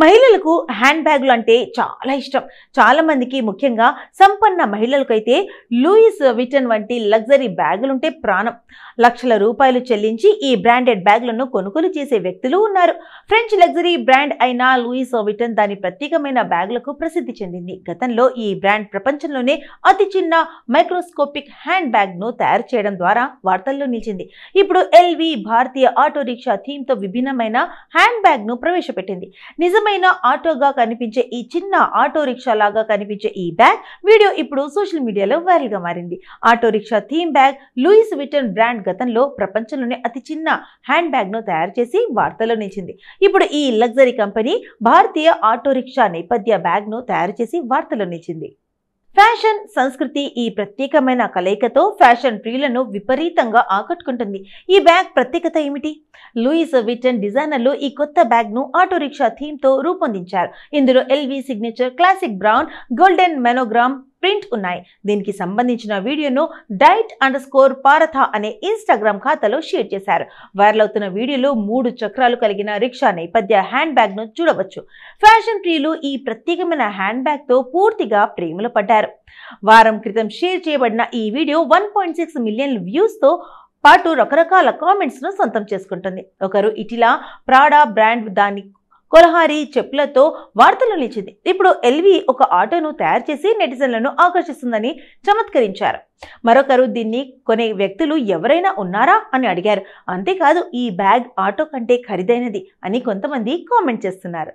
మహిళలకు హ్యాండ్ బ్యాగులు అంటే చాలా ఇష్టం. చాలా మందికి, ముఖ్యంగా సంపన్న మహిళలకైతే లూయిస్ విటన్ వంటి లగ్జరీ బ్యాగులుంటే ప్రాణం. లక్షల రూపాయలు చెల్లించి ఈ బ్రాండెడ్ బ్యాగులను కొనుగోలు చేసే వ్యక్తులు ఉన్నారు. ఫ్రెంచ్ లగ్జరీ బ్రాండ్ అయిన లూయిస్ విటన్ దాని ప్రత్యేకమైన బ్యాగులకు ప్రసిద్ధి చెందింది. గతంలో ఈ బ్రాండ్ ప్రపంచంలోనే అతి చిన్న మైక్రోస్కోపిక్ హ్యాండ్ బ్యాగ్ ను తయారు చేయడం ద్వారా వార్తల్లో నిలిచింది. ఇప్పుడు ఎల్వి భారతీయ ఆటో రిక్షా థీమ్ తో విభిన్నమైన హ్యాండ్ బ్యాగ్ ను ప్రవేశపెట్టింది. నిజమైన ఆటోగా కనిపించే ఈ చిన్న ఆటో రిక్షా లాగా కనిపించే ఈ బ్యాగ్ వీడియో ఇప్పుడు సోషల్ మీడియాలో వైరల్ గా మారింది. Auto rickshaw theme bag Louis Vuitton brand గతంలో ప్రపంచంలోనే అతి చిన్న హ్యాండ్ బ్యాగ్ ను తయారు చేసి వార్తల్లో నిలిచింది. ఇప్పుడు ఈ లగ్జరీ కంపెనీ భారతీయ ఆటో రిక్షా నేపథ్య బ్యాగ్ ను తయారు చేసి వార్తల్లో నిలిచింది. ఫ్యాషన్, సంస్కృతి ఈ ప్రత్యేకమైన కలయికతో ఫ్యాషన్ ప్రియులను విపరీతంగా ఆకట్టుకుంటుంది. ఈ బ్యాగ్ ప్రత్యేకత ఏమిటి? లూయిస్ విటన్ డిజైనర్లు ఈ కొత్త బ్యాగ్ ను ఆటో రిక్షా థీమ్ తో రూపొందించారు. ఇందులో LV signature classic brown golden monogram print ఉన్నాయి. దీనికి సంబంధించిన వీడియోను డైట్_పారథ అనే ఇన్స్టాగ్రామ్ ఖాతాలో షేర్ చేశారు. వైరల్ అవుతున్న వీడియోలో 3 చక్రాలు కలిగిన రిక్షా నేపథ్య హ్యాండ్ బ్యాగ్ ను చూడవచ్చు. ఫ్యాషన్ ప్రియులు ఈ ప్రత్యేకమైన హ్యాండ్ బ్యాగ్ తో పూర్తిగా ప్రేమలో పడ్డారు. వారం క్రితం షేర్ చేయబడిన ఈ వీడియో 1.6 మిలియన్ వ్యూస్ తో పాటు రకరకాల కామెంట్స్ ను సొంతం చేసుకుంటుంది. ఒకరు ఇటీలా ప్రాడా బ్రాండ్ దాని కొలహారీ చెప్పులతో వార్తలు నిలిచింది. ఇప్పుడు ఎల్వి ఒక ఆటోను తయారు చేసి నెటిజన్లను ఆకర్షిస్తుందని చమత్కరించారు. మరొకరు దీన్ని కొనే వ్యక్తులు ఎవరైనా ఉన్నారా అని అడిగారు. అంతేకాదు, ఈ బ్యాగ్ ఆటో కంటే ఖరీదైనది అని కొంతమంది కామెంట్ చేస్తున్నారు.